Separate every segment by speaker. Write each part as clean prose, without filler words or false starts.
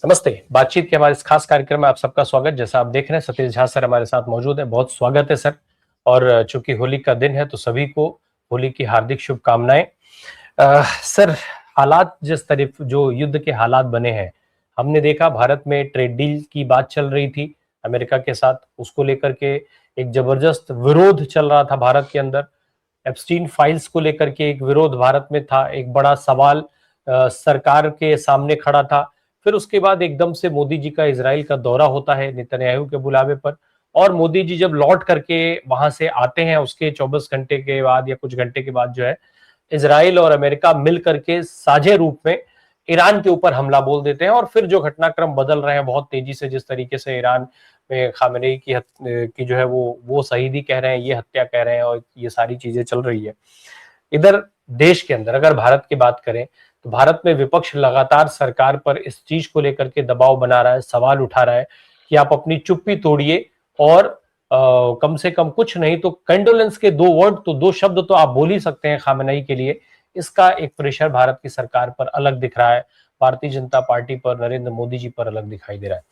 Speaker 1: नमस्ते। बातचीत के हमारे इस खास कार्यक्रम में आप सबका स्वागत। जैसा आप देख रहे हैं सतीश झा सर हमारे साथ मौजूद है। बहुत स्वागत है सर। और चूंकि होली का दिन है तो सभी को होली की हार्दिक शुभकामनाएं। सर, हालात जिस तरह जो युद्ध के हालात बने हैं, हमने देखा भारत में ट्रेड डील की बात चल रही थी अमेरिका के साथ, उसको लेकर के एक जबरदस्त विरोध चल रहा था भारत के अंदर। एप्स्टीन फाइल्स को लेकर के एक विरोध भारत में था, एक बड़ा सवाल सरकार के सामने खड़ा था। फिर उसके बाद एकदम से मोदी जी का इजराइल का दौरा होता है नेतन्याहू के बुलावे पर, और मोदी जी जब लौट करके वहां से आते हैं उसके 24 घंटे के बाद या कुछ घंटे के बाद जो है, इजराइल और अमेरिका मिल करके साझे रूप में ईरान के ऊपर हमला बोल देते हैं। और फिर जो घटनाक्रम बदल रहे हैं बहुत तेजी से, जिस तरीके से ईरान में खामेनेई की जो है वो शहीदी कह रहे हैं, ये हत्या कह रहे हैं, और ये सारी चीजें चल रही है। इधर देश के अंदर अगर भारत की बात करें तो भारत में विपक्ष लगातार सरकार पर इस चीज को लेकर के दबाव बना रहा है, सवाल उठा रहा है कि आप अपनी चुप्पी तोड़िए और कम से कम कुछ नहीं तो कंडोलेंस के दो वर्ड, तो दो शब्द तो आप बोल ही सकते हैं खामेनेई के लिए। इसका एक प्रेशर भारत की सरकार पर अलग दिख रहा है, भारतीय जनता पार्टी पर, नरेंद्र मोदी जी पर अलग दिखाई दे रहा है।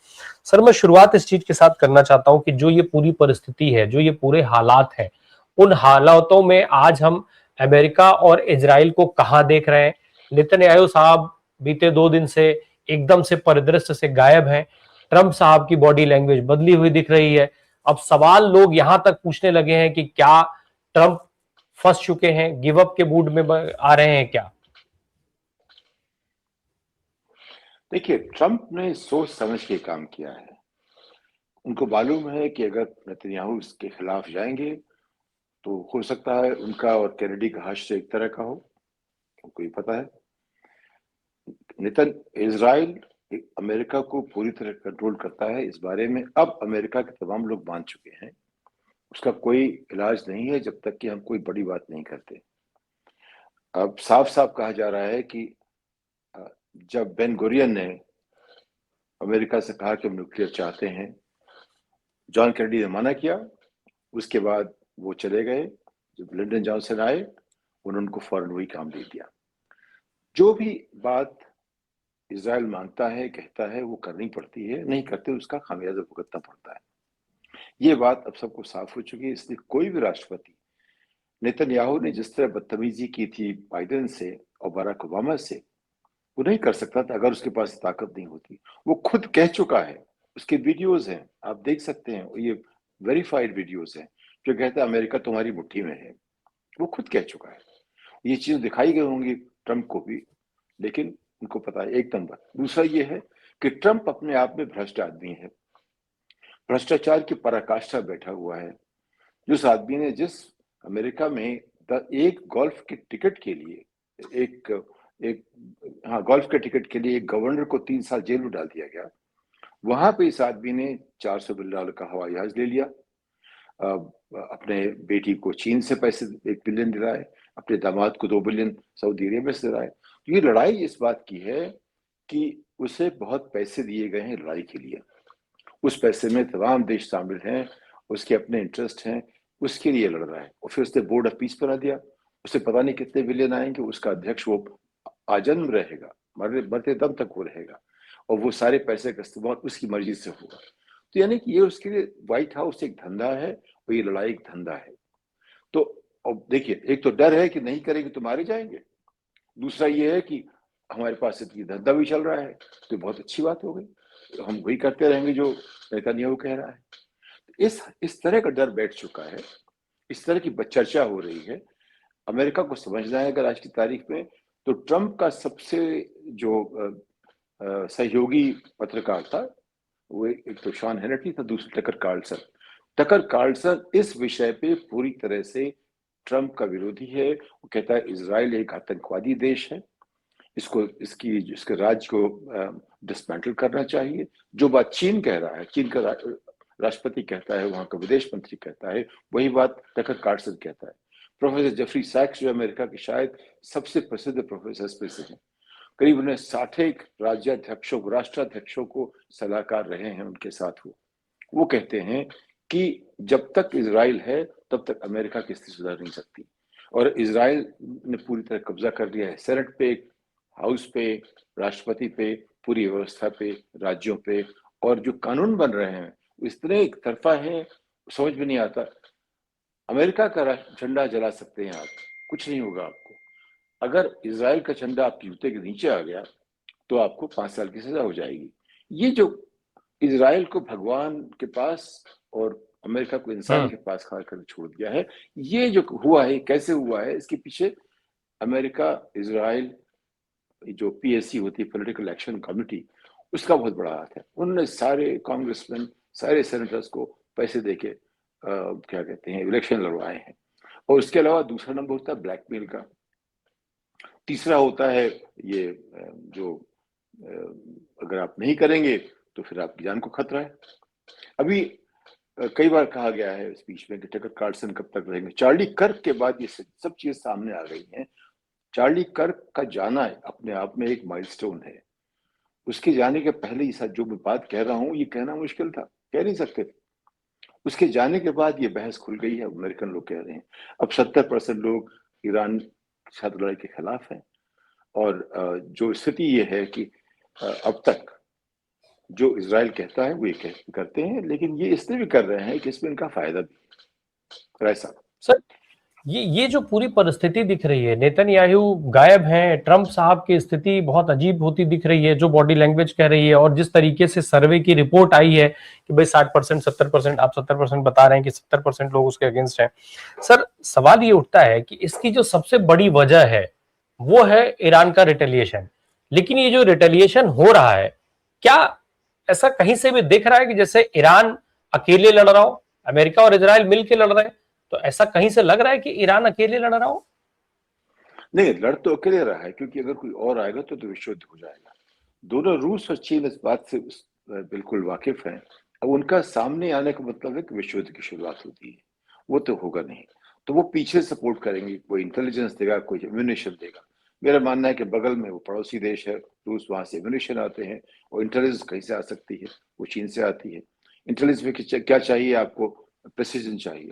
Speaker 1: सर, मैं शुरुआत इस चीज के साथ करना चाहता हूं कि जो ये पूरी परिस्थिति है, जो ये पूरे हालात है, उन हालातों में आज हम अमेरिका और इजराइल को कहां देख रहे हैं। नेतन्याहू साहब बीते 2 दिन से एकदम से परिदृश्य से गायब हैं। ट्रंप साहब की बॉडी लैंग्वेज बदली हुई दिख रही है। अब सवाल लोग यहां तक पूछने लगे हैं कि क्या ट्रंप फंस चुके हैं, गिव अप के मूड में आ रहे हैं क्या?
Speaker 2: देखिए, ट्रंप ने सोच समझ के काम किया है। उनको मालूम है कि अगर नेतन्याहू इसके खिलाफ जाएंगे तो हो सकता है उनका और कैनेडी का हाशिया एक तरह का हो। उनको ये पता है इजराइल अमेरिका को पूरी तरह कंट्रोल करता है। इस बारे में अब अमेरिका के तमाम लोग मान चुके हैं। उसका कोई इलाज नहीं है जब तक कि हम कोई बड़ी बात नहीं करते। अब साफ साफ कहा जा रहा है कि जब बेन गुरियन ने अमेरिका से कहा कि हम न्यूक्लियर चाहते हैं, जॉन कैनेडी ने मना किया। उसके बाद वो चले गए। जब लिंडन जॉनसन आए, उन्होंने उनको फौरन वही काम दे दिया। जो भी बात इजराइल मांगता है, कहता है, वो करनी पड़ती है। नहीं करते उसका खामियाजा भुगतना पड़ता है। ये बात अब सबको साफ हो चुकी है। इसलिए कोई भी राष्ट्रपति, नेतन्याहू ने जिस तरह बदतमीजी की थी बाइडेन से और बराक ओबामा से, वो नहीं कर सकता था अगर उसके पास ताकत नहीं होती। वो खुद कह चुका है। उसके वीडियोज हैं, आप देख सकते हैं। ये वेरीफाइड वीडियोज हैं जो कहता है अमेरिका तुम्हारी मुट्ठी में है। वो खुद कह चुका है। ये चीज दिखाई गई होंगी ट्रंप को भी, लेकिन उनको पता है एक नंबर। दूसरा ये है कि ट्रंप अपने आप में भ्रष्ट आदमी है। भ्रष्टाचार की पराकाष्ठा बैठा हुआ है। जिस आदमी ने जिस अमेरिका में एक गोल्फ के टिकट के लिए एक एक हाँ, गोल्फ के टिकट के लिए एक गवर्नर को 3 साल जेल में डाल दिया गया। वहां पे इस आदमी ने $400 बिलियन का हवाई जहाज ले लिया। अपने बेटी को चीन से पैसे 1 बिलियन दिलाए, अपने दामाद को 2 बिलियन सऊदी अरेबिया से दिलाए। तो ये लड़ाई इस बात की है कि उसे बहुत पैसे दिए गए हैं लड़ाई के लिए। उस पैसे में तमाम देश शामिल हैं, उसके अपने इंटरेस्ट हैं, उसके लिए लड़ रहा है। और फिर उसने बोर्ड ऑफ पीस बना दिया। उसे पता नहीं कितने बिलियन आएंगे। उसका अध्यक्ष वो आजन्म रहेगा, मरते दम तक वो रहेगा, और वो सारे पैसे का इस्तेमाल उसकी मर्जी से होगा। तो यानी कि ये उसके लिए व्हाइट हाउस एक धंधा है और ये लड़ाई एक धंधा है। तो अब देखिए, एक तो डर है कि नहीं करेंगे तो मारे जाएंगे। दूसरा ये है कि हमारे पास ये धंधा भी चल रहा है, तो बहुत अच्छी बात हो गई। तो हम वही करते रहेंगे जो नेतन्याहू कह रहा है। इस तरह का डर बैठ चुका है। इस तरह की चर्चा हो रही है। अमेरिका को समझना है अगर आज की तारीख में, तो ट्रंप का सबसे जो सहयोगी पत्रकार था, वो एक तो शॉन हेनेटी था, दूसरा टकर कार्लसन। टकर कार्लसन इस विषय पे पूरी तरह से ट्रंप का विरोधी है। वो कहता है इजराइल एक आतंकवादी देश है, इसके राज्य को डिसमेंटल करना चाहिए। जो बात चीन कह रहा है, चीन का राष्ट्रपति कहता है, वहां का विदेश मंत्री कहता है, वही बात टकर कार्लसन कहता है। प्रोफेसर जेफरी सैक्स जो अमेरिका के शायद सबसे प्रसिद्ध प्रोफेसर में से हैं, करीब उन्हें 60 राज्याध्यक्षों, राष्ट्राध्यक्षों को सलाहकार रहे हैं उनके साथ। वो कहते हैं कि जब तक इजराइल है तब तक अमेरिका की स्थिति सुधर नहीं सकती। और इजराइल ने पूरी तरह कब्जा कर लिया है सेनेट पे, हाउस पे, राष्ट्रपति पे, पूरी व्यवस्था पे, राज्यों पे, और जो कानून बन रहे हैं वो इस तरह एक तरफा है, समझ में नहीं आता। अमेरिका का झंडा जला सकते हैं आप, कुछ नहीं होगा आपको। अगर इजराइल का झंडा आपके जूते के नीचे आ गया तो आपको 5 साल की सजा हो जाएगी। ये जो इजराइल को भगवान के पास और अमेरिका को इंसान
Speaker 1: हम्म।
Speaker 2: के पास खड़ा कर छोड़ दिया है, ये जो हुआ है कैसे हुआ है, इसके पीछे अमेरिका, इजराइल, जो पीएससी होती है, पॉलिटिकल एक्शन कमेटी, उसका बहुत बड़ा हाथ है। उन्होंने सारे कांग्रेसमैन, सारे सेनेटर्स को पैसे देके क्या कहते हैं, इलेक्शन लड़वाए हैं। और उसके अलावा दूसरा नंबर होता है ब्लैकमेल का, तीसरा होता है ये जो अगर आप नहीं करेंगे तो फिर आपकी जान को खतरा है। अभी कई बार कहा गया है स्पीच में कि टकर कार्लसन कब तक रहेंगे। चार्ली कर्क के बाद ये सब चीजें सामने आ गई हैं। चार्ली कर्क का जाना अपने आप में एक माइलस्टोन है। उसके जाने के पहले ये जो मैं बात कह रहा हूँ ये कहना मुश्किल था, कह नहीं सकते थे। उसके जाने के बाद ये बहस खुल गई है, अमेरिकन लोग कह रहे हैं। अब 70% लोग ईरान के साथ लड़ाई के खिलाफ हैं। और जो स्थिति ये है कि अब तक जो इजराइल कहता है वो ये करते हैं, लेकिन ये इसलिए भी कर रहे हैं कि इसमें इनका फायदा भी है। ऐसा
Speaker 1: सर, ये जो पूरी परिस्थिति दिख रही है, नेतन्याहू गायब हैं, ट्रंप साहब की स्थिति बहुत अजीब होती दिख रही है, जो बॉडी लैंग्वेज कह रही है, और जिस तरीके से सर्वे की रिपोर्ट आई है कि भाई 60%, 70%, आप 70% बता रहे हैं कि 70% लोग उसके अगेंस्ट हैं। सर, सवाल ये उठता है कि इसकी जो सबसे बड़ी वजह है वो है ईरान का रिटेलिएशन। लेकिन ये जो रिटेलिएशन हो रहा है, क्या ऐसा कहीं से भी दिख रहा है कि जैसे ईरान अकेले लड़ रहा हो, अमेरिका और इजराइल मिलकर लड़ रहे हैं? तो ऐसा कहीं से लग रहा है कि ईरान अकेले लड़ रहा हो?
Speaker 2: नहीं, लड़ तो अकेले रहा है, क्योंकि अगर कोई और आएगा तो विश्व युद्ध हो जाएगा। दोनों रूस और चीन इस बात से बिल्कुल वाकिफ हैं। अब उनका सामने आने का मतलब है कि विश्व युद्ध की शुरुआत होती है, वो तो होगा नहीं। तो वो पीछे सपोर्ट करेंगे, कोई इंटेलिजेंस देगा, कोई एम्यूनिशन देगा। मेरा मानना है कि बगल में वो पड़ोसी देश है रूस, वहां से एम्यूनिशन आते हैं। और इंटेलिजेंस कहीं से आ सकती है, वो चीन से आती है। इंटेलिजेंस में क्या चाहिए आपको? प्रेसिजन चाहिए।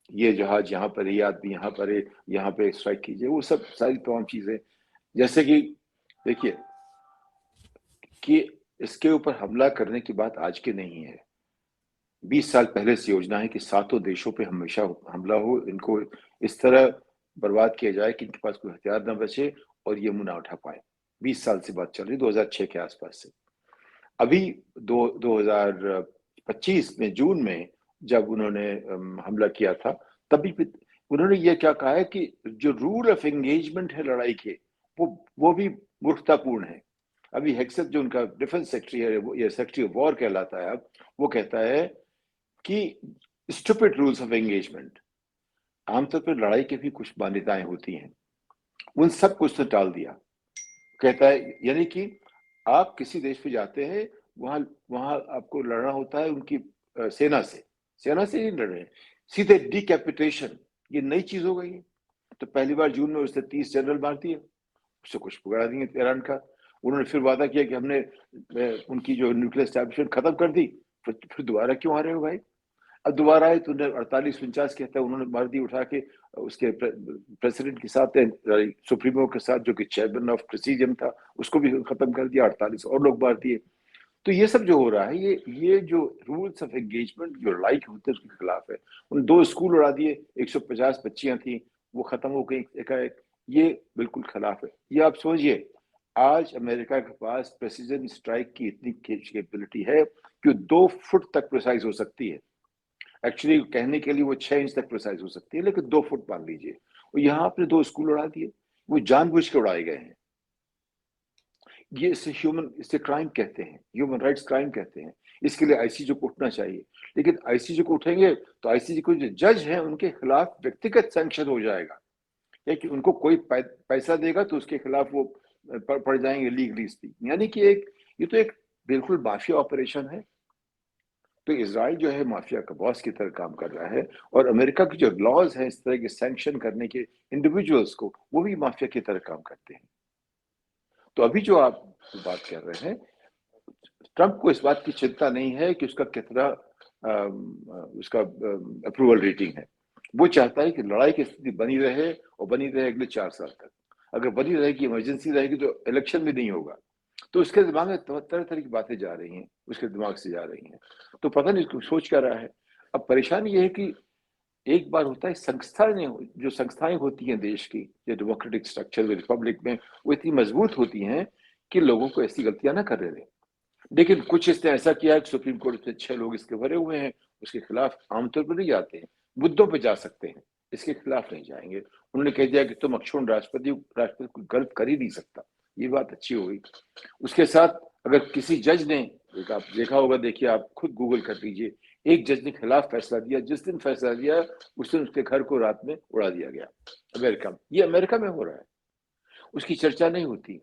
Speaker 2: ये जहाज यहाँ पर है, ये आदमी यहाँ पर है, यहाँ पे स्ट्राइक कीजिए, वो सब सारी तमाम चीजें। जैसे कि देखिए कि इसके ऊपर हमला करने की बात आज की नहीं है। 20 साल पहले से योजना है कि सातों देशों पे हमेशा हमला हो, इनको इस तरह बर्बाद किया जाए कि इनके पास कोई हथियार न बचे और ये मुंह ना उठा पाए। 20 साल से बात चल रही, 2006 के आसपास से। अभी 2025 में जून में जब उन्होंने हमला किया था, तभी उन्होंने ये क्या कहा है कि जो रूल ऑफ एंगेजमेंट है लड़ाई के, वो भी मूर्खतापूर्ण है। अभी हेक्सेट जो उनका डिफेंस सेक्रेटरी है, वो ये सेक्रेटरी ऑफ वॉर कहलाता है अब, वो कहता है कि स्टूपिड रूल्स ऑफ एंगेजमेंट। आमतौर पर लड़ाई की भी कुछ मान्यताएं होती हैं, उन सब कुछ तो टाल दिया। कहता है यानी कि आप किसी देश पे जाते हैं, वहां वहां आपको लड़ना होता है उनकी सेना से। सेना से नहीं लड़ रहे हैं, सीधे डिकैपिटेशन। ये नई चीज हो गई है। तो पहली बार जून में उसने 30 जनरल मार दिए, उससे कुछ बिगाड़ा देंगे ईरान का। उन्होंने फिर वादा किया कि हमने उनकी जो न्यूक्लियर एस्टैब्लिशमेंट खत्म कर दी। फिर दोबारा क्यों आ रहे हो भाई? अब दोबारा आए तो 48-49 कहता है उन्होंने मार दी उठा के उसके प्रेसिडेंट के साथ, सुप्रीमो के साथ, जो कि चेयरमैन ऑफ प्रेसिडियम था, उसको भी खत्म कर दिया। 48 और लोग मार दिए। तो ये सब जो हो रहा है, ये जो रूल्स ऑफ एंगेजमेंट जो लड़ाई के होते हैं उसके खिलाफ है। उन 2 स्कूल उड़ा दिए, 150 बच्चियां थी, वो खत्म हो गई एकाएक। ये बिल्कुल खिलाफ है। ये आप समझिए, आज अमेरिका के पास प्रेसिजन स्ट्राइक की इतनी कैपेबिलिटी है कि 2 फुट तक प्रिसाइज हो सकती है। एक्चुअली कहने के लिए वो 6 इंच तक प्रिसाइज हो सकती है, लेकिन 2 फुट मान लीजिए। और यहाँ आपने 2 स्कूल उड़ा दिए, वो जानबूझ के उड़ाए गए हैं। ये इसे क्राइम कहते हैं, ह्यूमन राइट्स क्राइम कहते हैं। इसके लिए आईसीजे को उठना चाहिए। लेकिन आईसीजे को उठेंगे तो आईसीजे को जो जज है उनके खिलाफ व्यक्तिगत सैंक्शन हो जाएगा, कि उनको कोई पैसा देगा तो उसके खिलाफ वो पड़ जाएंगे लीगली स्पीकिंग। यानी कि ये तो एक बिल्कुल माफिया ऑपरेशन है। तो इजराइल जो है माफिया का बॉस की तरह काम कर रहा है, और अमेरिका की जो लॉज हैं इस तरह के सैंक्शन करने के इंडिविजुअल्स को, वो भी माफिया की तरह काम करते हैं। तो अभी जो आप बात कर रहे हैं, ट्रंप को इस बात की चिंता नहीं है कि उसका कितना उसका अप्रूवल रेटिंग है। वो चाहता है कि लड़ाई की स्थिति बनी रहे, और बनी रहे अगले 4 साल तक। अगर बनी रहेगी, इमरजेंसी रहेगी, तो इलेक्शन भी नहीं होगा। तो उसके दिमाग में तरह तरह की बातें जा रही हैं, उसके दिमाग से जा रही हैं। तो पता नहीं उसको सोच क्या रहा है। अब परेशानी ये है कि एक बार होता है जो संस्थाएं होती हैं देश की, जो डेमोक्रेटिक स्ट्रक्चर में रिपब्लिक में, वो इतनी मजबूत होती हैं कि लोगों को ऐसी गलतियां ना करने दें। लेकिन कुछ इसने ऐसा किया कि सुप्रीम कोर्ट में 6 लोग इसके भरे हुए हैं, उसके खिलाफ आमतौर पर नहीं जाते हैं, मुद्दों पे जा सकते हैं, इसके खिलाफ नहीं जाएंगे। उन्होंने कह दिया कि तुम अक्षुण्ण राष्ट्रपति कोई गलत कर ही नहीं सकता। ये बात अच्छी हो गई। उसके साथ अगर किसी जज ने, एक आप देखा होगा, देखिए आप खुद गूगल कर लीजिए, एक जज ने खिलाफ फैसला दिया, जिस दिन फैसला दिया उस दिन उसके घर को रात में उड़ा दिया गया अमेरिका में। ये अमेरिका में हो रहा है, उसकी चर्चा नहीं होती।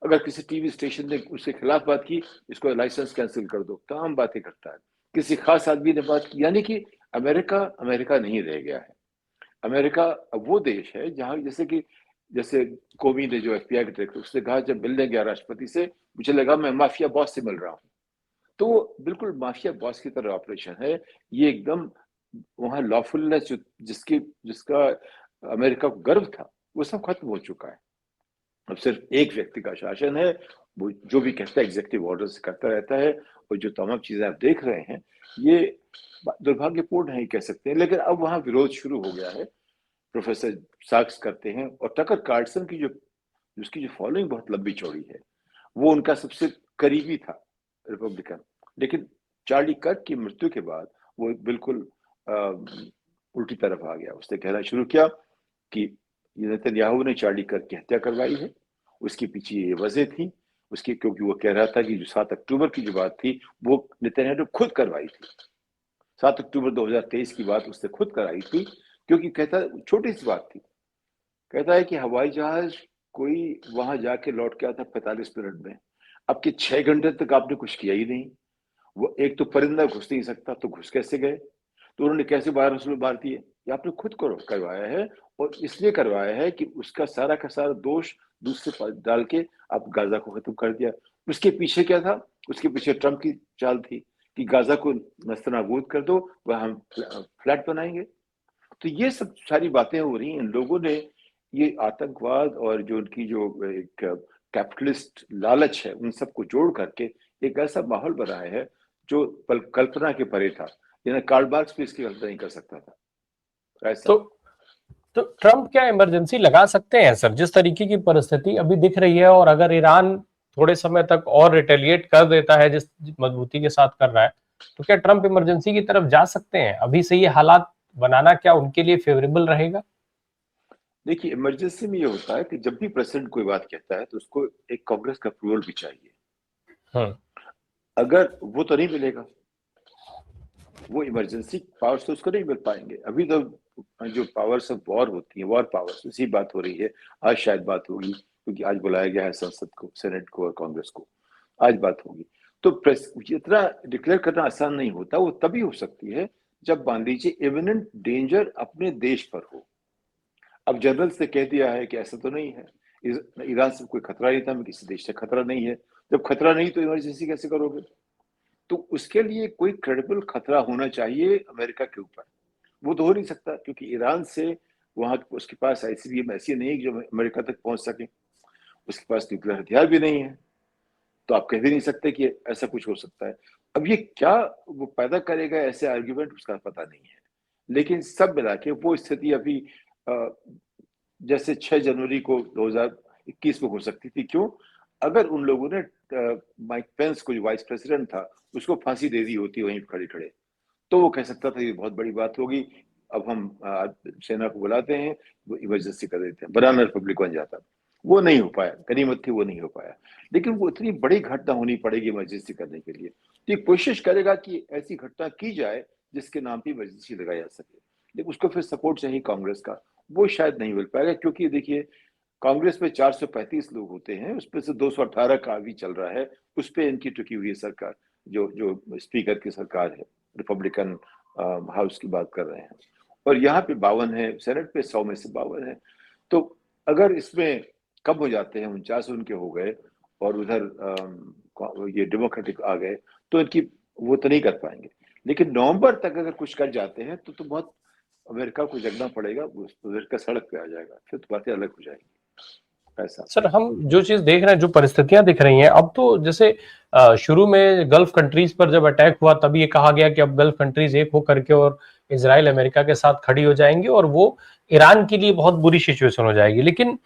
Speaker 2: अगर किसी टीवी स्टेशन ने उसके खिलाफ बात की, इसको लाइसेंस कैंसिल कर दो, तमाम बातें करता है। किसी खास आदमी ने बात की, यानी कि अमेरिका अमेरिका नहीं रह गया है। अमेरिका अब वो देश है जहां जैसे कोमी ने, जो एफबीआई के डायरेक्टर, उसने कहा जब मिलने गया राष्ट्रपति से, मुझे लगा मैं माफिया बॉस से मिल रहा हूँ। तो वो बिल्कुल माफिया बॉस की तरह ऑपरेशन है। ये एकदम वहां लॉफुलनेस जिसका अमेरिका को गर्व था, वो सब खत्म हो चुका है। अब सिर्फ एक व्यक्ति का शासन है, वो जो भी कहता है एग्जीक्यूटिव ऑर्डर से करता रहता है। और जो तमाम चीजें आप देख रहे हैं, ये दुर्भाग्यपूर्ण है कह सकते हैं। लेकिन अब वहां विरोध शुरू हो गया है। प्रोफेसर साक्स करते हैं, और टकर कार्लसन की उसकी जो फॉलोइंग बहुत लंबी चौड़ी है, वो उनका सबसे करीबी था रिपब्लिकन। लेकिन चार्ली कर्क की मृत्यु के बाद वो बिल्कुल उल्टी तरफ आ गया। उसने कहना शुरू किया कि नेतन्याहू ने चार्ली कर्क की हत्या करवाई है, उसके पीछे ये वजह थी उसकी, क्योंकि वो कह रहा था कि जो 7 अक्टूबर की जो बात थी वो नेतन्याहू ने खुद करवाई थी। 7 अक्टूबर 2023 की बात उसने खुद कराई थी, क्योंकि कहता, छोटी सी बात थी, कहता है कि हवाई जहाज कोई वहां जाके लौट के आता 45 मिनट में, अब के 6 घंटे तक आपने कुछ किया ही नहीं। वो एक तो परिंदा घुस नहीं सकता, तो घुस कैसे गए? तो उन्होंने कैसे वायरस में मार दिए? ये आपने खुद करवाया है, और इसलिए करवाया है कि उसका सारा का सारा दोष दूसरे पर डाल के आप गाजा को खत्म कर दिया। उसके पीछे क्या था? उसके पीछे ट्रंप की चाल थी कि गाजा को नस्तनाबूद कर दो, वह हम फ्लैट बनाएंगे। तो ये सब सारी बातें हो रही हैं। लोगों ने ये आतंकवाद और जो उनकी जो एक कैपिटलिस्ट लालच है, उन सबको जोड़ करके एक ऐसा माहौल बनाया है जो कल्पना के परे था। यानी कार्ल मार्क्स भी इसकी कल्पना नहीं कर सकता था ऐसा।
Speaker 1: तो तो ट्रंप क्या इमरजेंसी लगा सकते हैं सर, जिस तरीके की परिस्थिति अभी दिख रही है, और अगर ईरान थोड़े समय तक और रिटेलिएट कर देता है जिस मजबूती के साथ कर रहा है, तो क्या ट्रंप इमरजेंसी की तरफ जा सकते हैं? अभी से ये हालात बनाना क्या उनके लिए फेवरेबल रहेगा?
Speaker 2: देखिए, इमरजेंसी में ये होता है कि जब भी प्रेसिडेंट कोई बात कहता है तो उसको एक कांग्रेस का अप्रूवल भी चाहिए।
Speaker 1: हम्म।
Speaker 2: अगर वो तो नहीं मिलेगा, वो इमरजेंसी पावर्स तो उसको नहीं मिल पाएंगे। अभी तो जो पावर्स ऑफ वॉर होती है, वॉर पावर्स, उसी बात हो रही है। आज शायद बात होगी, क्योंकि आज बुलाया गया है संसद को, सेनेट को और कांग्रेस को। आज बात होगी। तो इतना डिक्लेयर करना आसान नहीं होता। वो तभी हो सकती है जब मान लीजिए इमिनेंट डेंजर अपने देश पर हो। अब जनरल से कह दिया है कि ऐसा तो नहीं है, ईरान से कोई खतरा नहीं था, मैं किसी देश से खतरा नहीं है। जब खतरा नहीं तो इमरजेंसी कैसे करोगे? तो उसके लिए कोई क्रेडिबल खतरा होना चाहिए अमेरिका के ऊपर। वो तो हो नहीं सकता, क्योंकि ईरान से वहां उसके पास आईसीबीएम ऐसी नहीं है जो अमेरिका तक पहुंच सके। उसके पास न्यूक्लियर हथियार भी नहीं है। तो आप कह भी नहीं सकते कि ऐसा कुछ हो सकता है। अब ये क्या वो पैदा करेगा ऐसे आर्ग्यूमेंट, उसका पता नहीं है। लेकिन सब मिला के वो स्थिति अभी जैसे 6 जनवरी को 2021 में हो सकती थी। क्यों? अगर उन लोगों ने माइक पेंस को, जो वाइस प्रेसिडेंट था, उसको फांसी दे दी होती वहीं खड़े खड़े, तो वो कह सकता था ये बहुत बड़ी बात होगी, अब हम सेना को बुलाते हैं, वो इमरजेंसी कर देते हैं, बनाना रिपब्लिक बन जाता। वो नहीं हो पाया, गनीमत थी, वो नहीं हो पाया। लेकिन वो इतनी बड़ी घटना होनी पड़ेगी इमरजेंसी करने के लिए, तो ये कोशिश करेगा कि ऐसी घटना की जाए जिसके नाम पे इमरजेंसी लगाई जा सके। लेकिन उसको फिर सपोर्ट चाहिए कांग्रेस का, वो शायद नहीं मिल पाएगा। क्योंकि देखिए, कांग्रेस में 435 लोग होते हैं, उसमें से 218 का अभी चल रहा है, उस पर इनकी टिकी हुई है सरकार, जो जो स्पीकर की सरकार है, रिपब्लिकन हाउस की बात कर रहे हैं। और यहाँ पे 52 है, सेनेट पे 100 में से 52 है। तो अगर इसमें कम हो जाते हैं, 49 उनके हो गए, और उधर ये डेमोक्रेटिक आ गए, तो इनकी वो तो नहीं कर पाएंगे। लेकिन नवंबर तक अगर कुछ कर जाते हैं तो बहुत अमेरिका को जगना पड़ेगा, अमेरिका सड़क पे आ जाएगा, फिर तो बातें अलग हो जाएंगी। पैसा।
Speaker 1: सर हम जो चीज देख रहे हैं, जो परिस्थितियां दिख रही हैं अब, तो जैसे शुरू में गल्फ कंट्रीज पर जब अटैक हुआ तब ये कहा गया कि अब गल्फ कंट्रीज एक हो करके और इसराइल अमेरिका के साथ खड़ी हो जाएंगी और वो ईरान के लिए बहुत बुरी सिचुएशन हो जाएगी। लेकिन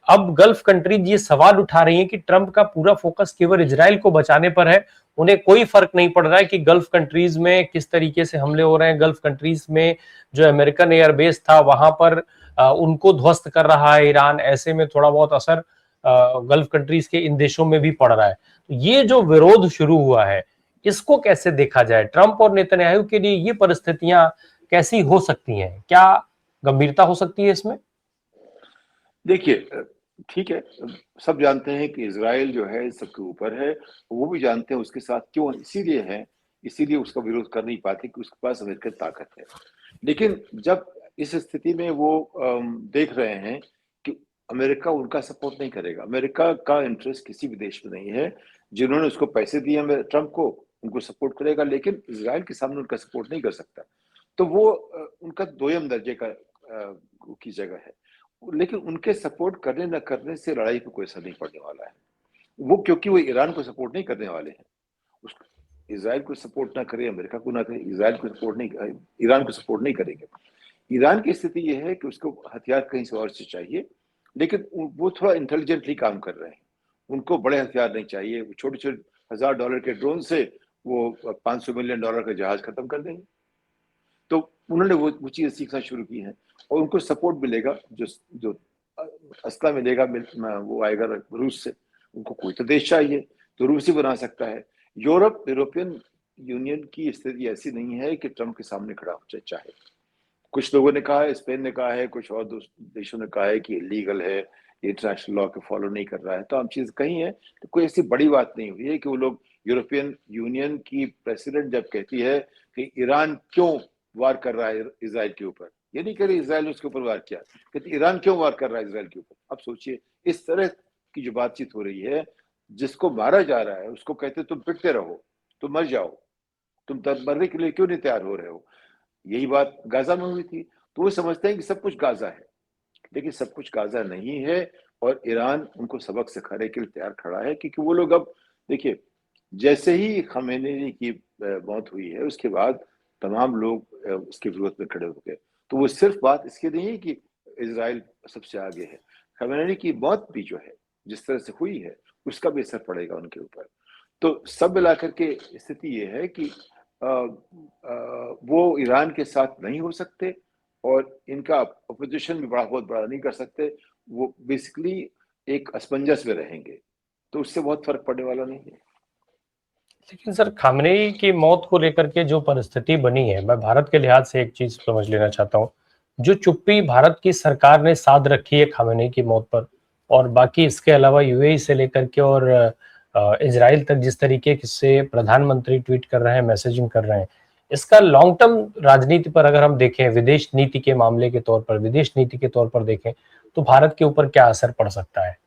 Speaker 1: अब गल्फ कंट्रीज ये सवाल उठा रही हैं कि ट्रंप का पूरा फोकस केवल इजराइल को बचाने पर है, उन्हें कोई फर्क नहीं पड़ रहा है कि गल्फ कंट्रीज में किस तरीके से हमले हो रहे हैं। गल्फ कंट्रीज में जो अमेरिकन एयरबेस था वहां पर उनको ध्वस्त कर रहा है ईरान। ऐसे में थोड़ा बहुत असर गल्फ कंट्रीज के इन देशों में भी पड़ रहा है। तो ये जो विरोध शुरू हुआ है, इसको कैसे देखा जाए? ट्रंप और नेतन्याहू के लिए ये परिस्थितियां कैसी हो सकती हैं? क्या गंभीरता हो सकती है इसमें?
Speaker 2: देखिए, ठीक है, सब जानते हैं कि इजराइल जो है सबके ऊपर है, वो भी जानते हैं उसके साथ क्यों इसीलिए है, इसीलिए उसका विरोध कर नहीं पाते कि उसके पास अमेरिकन ताकत है। लेकिन जब इस स्थिति में वो देख रहे हैं कि अमेरिका उनका सपोर्ट नहीं करेगा, अमेरिका का इंटरेस्ट किसी भी देश में नहीं है। जिन्होंने उसको पैसे दिए ट्रंप को, उनको सपोर्ट करेगा, लेकिन इसराइल के सामने उनका सपोर्ट नहीं कर सकता। तो वो उनका दोयम दर्जे का की जगह है। लेकिन उनके सपोर्ट करने न करने से लड़ाई पे कोई असर नहीं पड़ने वाला है। वो क्योंकि वो ईरान को सपोर्ट नहीं करने वाले हैं। उस इजराइल को सपोर्ट ना करे, अमेरिका को ना करे, इजराइल को सपोर्ट नहीं, ईरान को सपोर्ट नहीं करेंगे। ईरान की स्थिति ये है कि उसको हथियार कहीं से और से चाहिए, लेकिन वो थोड़ा इंटेलिजेंटली काम कर रहे हैं। उनको बड़े हथियार नहीं चाहिए, छोटे छोटे $1000 के ड्रोन से वो $500 मिलियन का जहाज खत्म कर देंगे। तो उन्होंने वो चीजें सीखना शुरू की हैं और उनको सपोर्ट मिलेगा, जो जो असला मिलेगा, वो आएगा रूस से। उनको कोई तो देश चाहिए, तो रूस ही बना सकता है। यूरोपियन यूनियन की स्थिति ऐसी नहीं है कि ट्रंप के सामने खड़ा हो चाहे। कुछ लोगों ने कहा है, स्पेन ने कहा है, कुछ और देशों ने कहा है कि इलीगल है, इंटरनेशनल लॉ को फॉलो नहीं कर रहा है। तो हम चीज कही है, तो कोई ऐसी बड़ी बात नहीं हुई है कि वो लोग, यूरोपियन यूनियन की प्रेसिडेंट जब कहती है कि ईरान क्यों वार कर रहा है इसराइल के ऊपर, ये नहीं कह रही इसराइल ने उसके ऊपर वार किया, कहती ईरान क्यों वार कर रहा है इसराइल के ऊपर। अब सोचिए, इस तरह की जो बातचीत हो रही है, जिसको मारा जा रहा है उसको कहते तुम पिटते रहो, तुम मर जाओ, तुम मरने के लिए क्यों नहीं तैयार हो रहे हो। यही बात गाजा में हुई थी। तो वो समझते हैं कि सब कुछ गाजा है, लेकिन सब कुछ गाजा नहीं है। और ईरान उनको सबक सिखाने के लिए तैयार खड़ा है, क्योंकि वो लोग अब देखिए, जैसे ही खमेनी की मौत हुई है उसके बाद तमाम लोग उसके विरोध में खड़े हो गए। तो वो सिर्फ बात इसकी नहीं है कि इजराइल सबसे आगे है, खमेनी की मौत भी जो है जिस तरह से हुई है उसका भी असर पड़ेगा उनके ऊपर। तो सब मिलाकर के स्थिति ये है कि वो ईरान के साथ नहीं हो सकते और इनका अपोजिशन भी बहुत बड़ा नहीं कर सकते। वो बेसिकली एक असमंजस में रहेंगे, तो उससे बहुत फर्क पड़ने वाला नहीं है।
Speaker 1: लेकिन सर, खामनेई की मौत को लेकर के जो परिस्थिति बनी है, मैं भारत के लिहाज से एक चीज समझ लेना चाहता हूँ। जो चुप्पी भारत की सरकार ने साध रखी है खामनेई की मौत पर, और बाकी इसके अलावा यूएई से लेकर के और इजराइल तक जिस तरीके से प्रधानमंत्री ट्वीट कर रहे हैं, मैसेजिंग कर रहे हैं, इसका लॉन्ग टर्म राजनीति पर अगर हम देखें, विदेश नीति के मामले के तौर पर, विदेश नीति के तौर पर देखें, तो भारत के ऊपर क्या असर पड़ सकता है?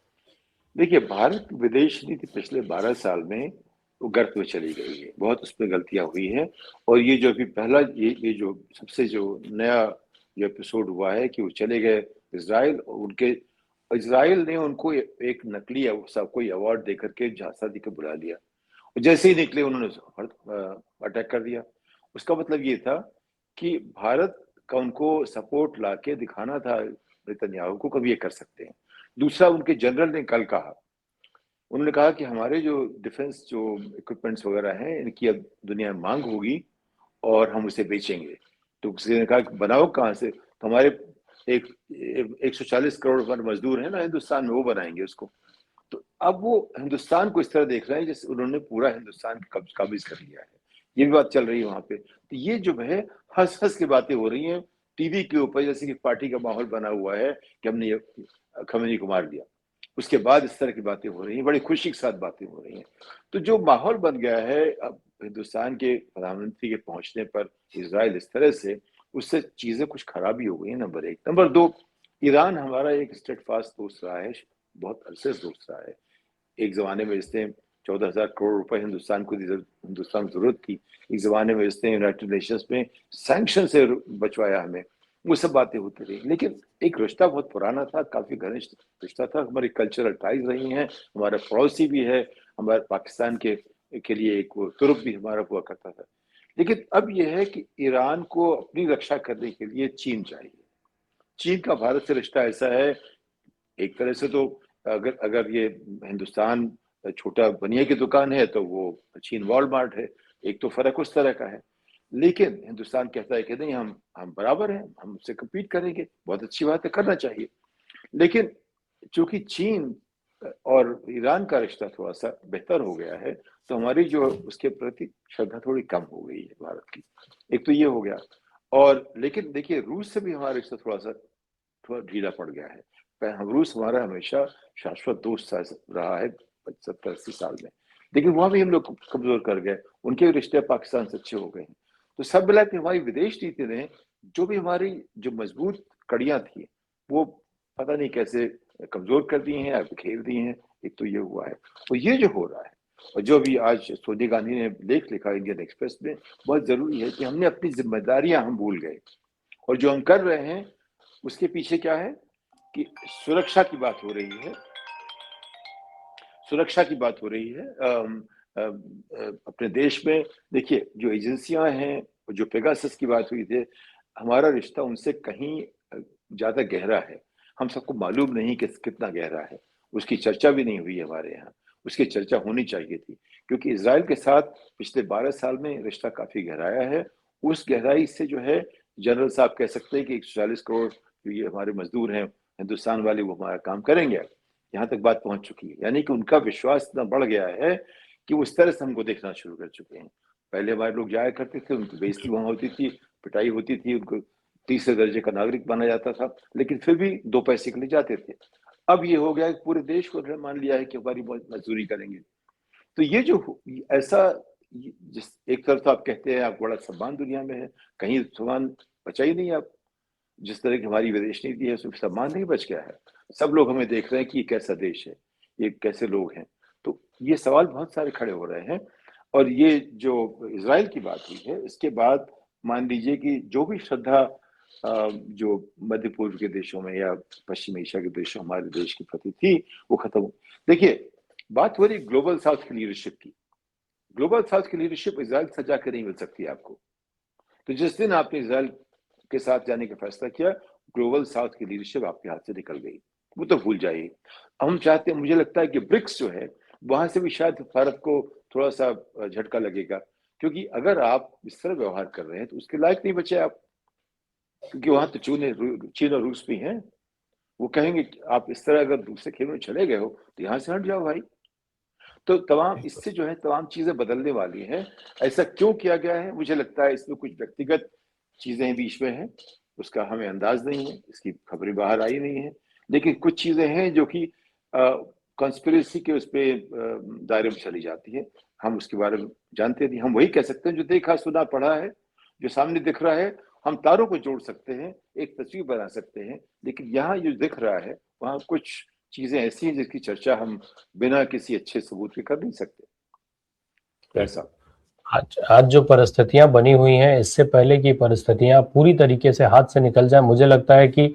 Speaker 2: देखिए, भारत विदेश नीति पिछले 12 साल में वो गर्त में चली गई है, बहुत उसमें गलतियां हुई हैं। और ये जो अभी पहला ये जो सबसे जो नया जो एपिसोड हुआ है कि वो चले गए इसराइल, और उनके इसराइल ने उनको एक नकली कोई अवार्ड देकर के झांसा देकर बुला लिया, और जैसे ही निकले उन्होंने अटैक कर दिया। उसका मतलब ये था कि भारत का उनको सपोर्ट लाके दिखाना था नेतन्याहू को, कभी ये कर सकते हैं। दूसरा, उनके जनरल ने कल कहा, उन्होंने कहा कि हमारे जो डिफेंस जो इक्विपमेंट्स वगैरह हैं इनकी अब दुनिया में मांग होगी और हम उसे बेचेंगे। तो किसी ने कहा कि बनाओ कहाँ से, तो हमारे एक 140 करोड़ मजदूर है ना हिंदुस्तान में, वो बनाएंगे उसको। तो अब वो हिंदुस्तान को इस तरह देख रहे हैं जैसे उन्होंने पूरा हिंदुस्तान काबिज कर लिया है। ये भी बात चल रही है वहां पे। तो ये जो है, हंस हंस की बातें हो रही हैं टीवी के ऊपर, जैसे कि पार्टी का माहौल बना हुआ है कि हमने ये खमेनी को मार दिया। उसके बाद इस तरह की बातें हो रही हैं, बड़ी खुशी के साथ बातें हो रही हैं। तो जो माहौल बन गया है अब हिंदुस्तान के प्रधानमंत्री के पहुंचने पर इजराइल इस तरह से, उससे चीजें कुछ खराबी हो गई है, नंबर एक। नंबर दो, ईरान हमारा एक स्टेट फास्ट दोस्त रहा है, बहुत अरसे से दोस्त रहा है। एक जमाने में इसने 14,000 करोड़ रुपए हिंदुस्तान को हिंदुस्तान जरूरत थी। एक जमाने में इसने यूनाइटेड नेशंस में सैंक्शन से बचवाया हमें। वो सब बातें होती रही, लेकिन एक रिश्ता बहुत पुराना था, काफी घनिष्ठ रिश्ता था, हमारी कल्चरल टाइज रही हैं, हमारा पड़ोसी भी है, हमारे पाकिस्तान के लिए एक वो तुर्क भी हमारा हुआ करता था। लेकिन अब यह है कि ईरान को अपनी रक्षा करने के लिए चीन चाहिए। चीन का भारत से रिश्ता ऐसा है, एक तरह से तो अगर अगर ये हिंदुस्तान छोटा बनिया की दुकान है तो वो चीन वॉलमार्ट है, एक तो फर्क उस तरह का है। लेकिन हिंदुस्तान कहता है कि नहीं, हम बराबर हैं, हम उससे कम्पीट करेंगे, बहुत अच्छी बात है, करना चाहिए। लेकिन चूंकि चीन और ईरान का रिश्ता थोड़ा सा बेहतर हो गया है, तो हमारी जो उसके प्रति श्रद्धा थोड़ी कम हो गई है भारत की। एक तो ये हो गया, और लेकिन देखिए रूस से भी हमारा रिश्ता थोड़ा ढीला पड़ गया है। हम रूस हमारा हमेशा शाश्वत दोस्त रहा है 70-80 साल में, लेकिन वहां भी हम लोग कमजोर कर गए, उनके रिश्ते पाकिस्तान से अच्छे हो गए हैं। तो सब मिला के हमारी विदेश नीति ने जो भी हमारी जो मजबूत कड़ियां थी वो पता नहीं कैसे कमजोर कर दी हैं या बिखेर दी हैं। एक तो ये हुआ है, और ये जो हो रहा है, और जो भी आज सोनिया गांधी ने लेख लिखा इंडियन एक्सप्रेस में, बहुत जरूरी है कि हमने अपनी जिम्मेदारियां हम भूल गए, और जो हम कर रहे हैं उसके पीछे क्या है कि सुरक्षा की बात हो रही है, सुरक्षा की बात हो रही है अपने देश में। देखिए जो एजेंसियां हैं, जो पेगासस की बात हुई थी, हमारा रिश्ता उनसे कहीं ज्यादा गहरा है, हम सबको मालूम नहीं कि कितना गहरा है, उसकी चर्चा भी नहीं हुई हमारे यहाँ, उसकी चर्चा होनी चाहिए थी, क्योंकि इसराइल के साथ पिछले 12 साल में रिश्ता काफी गहराया है। उस गहराई से जो है जनरल साहब कह सकते हैं कि 140 करोड़ जो ये हमारे मजदूर हैं हिंदुस्तान वाले, वो हमारा काम करेंगे, यहाँ तक बात पहुंच चुकी है। यानी कि उनका विश्वास इतना बढ़ गया है कि उस तरह से हमको देखना शुरू कर चुके हैं। पहले हमारे लोग जाया करते थे, उनकी बेइज्जती वहां होती थी, पिटाई होती थी, उनको तीसरे दर्जे का नागरिक माना जाता था, लेकिन फिर भी 2 पैसे के लिए जाते थे। अब ये हो गया कि पूरे देश को मान लिया है कि हमारी मजदूरी करेंगे। तो ये जो ऐसा, जिस एक तरफ तो आप कहते हैं आप बड़ा सम्मान दुनिया में है, कहीं सम्मान बचा ही नहीं। आप जिस तरह की हमारी विदेश नीति है उसमें सम्मान नहीं बच गया है। सब लोग हमें देख रहे हैं कि ये कैसा देश है, ये कैसे लोग हैं। तो ये सवाल बहुत सारे खड़े हो रहे हैं। और ये जो इजराइल की बात हुई है, इसके बाद मान लीजिए कि जो भी श्रद्धा जो मध्य पूर्व के देशों में या पश्चिम एशिया के देशों हमारे देश के प्रति थी, वो खत्म हो। देखिए बात हो रही ग्लोबल साउथ की लीडरशिप की। ग्लोबल साउथ की लीडरशिप इजराइल से जाकर नहीं मिल सकती आपको। तो जिस दिन आपने इजराइल के साथ जाने का फैसला किया, ग्लोबल साउथ की लीडरशिप आपके हाथ से निकल गई, वो तो भूल जाइए। हम चाहते हैं, मुझे लगता है कि ब्रिक्स जो है वहां से भी शायद भारत को थोड़ा सा झटका लगेगा, क्योंकि अगर आप इस तरह व्यवहार कर रहे हैं तो उसके लायक नहीं बचे आप, क्योंकि वहां तो चीन और रूस भी हैं। वो कहेंगे कि आप इस तरह अगर दूसरे खेल में चले गए हो तो यहाँ से हट जाओ भाई। तो तमाम इससे जो है तमाम चीजें बदलने वाली हैं। ऐसा क्यों किया गया है, मुझे लगता है इसमें कुछ व्यक्तिगत चीजें बीच में हैं, उसका हमें अंदाज नहीं है, इसकी खबरें बाहर आई नहीं है। लेकिन कुछ चीजें हैं जो कि कॉन्स्पिरेसी के उस पे दायरे में चली जाती है। हम उसके बारे में जानते नहीं, हम वही कह सकते हैं जो देखा सुना पढ़ा है, जो सामने दिख रहा है। हम तारों को जोड़ सकते हैं, एक तस्वीर बना सकते हैं, लेकिन यहाँ जो दिख रहा है वहाँ कुछ चीजें ऐसी हैं जिसकी चर्चा हम बिना किसी अच्छे सबूत के कर नहीं सकते। ऐसा
Speaker 1: आज आज जो परिस्थितियां बनी हुई हैं, इससे पहले की परिस्थितियां पूरी तरीके से हाथ से निकल जाए, मुझे लगता है कि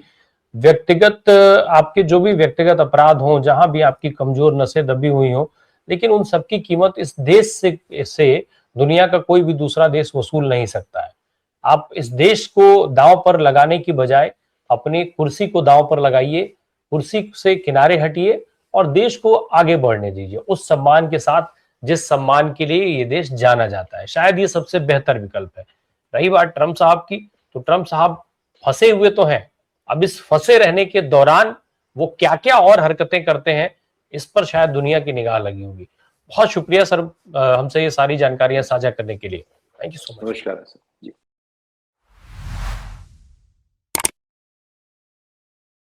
Speaker 1: व्यक्तिगत आपके जो भी व्यक्तिगत अपराध हों, जहां भी आपकी कमजोर नसें दबी हुई हों, लेकिन उन सबकी कीमत इस देश से दुनिया का कोई भी दूसरा देश वसूल नहीं सकता है। आप इस देश को दांव पर लगाने की बजाय अपनी कुर्सी को दांव पर लगाइए, कुर्सी से किनारे हटिए और देश को आगे बढ़ने दीजिए उस सम्मान के साथ जिस सम्मान के लिए ये देश जाना जाता है। शायद ये सबसे बेहतर विकल्प है। रही बात ट्रंप साहब की, तो ट्रंप साहब फंसे हुए तो हैं, अब इस फंसे रहने के दौरान वो क्या क्या और हरकतें करते हैं, इस पर शायद दुनिया की निगाह लगी होगी। बहुत शुक्रिया सर, हमसे ये सारी जानकारियां साझा करने के लिए। Thank you so much.
Speaker 2: नमस्कार सर जी।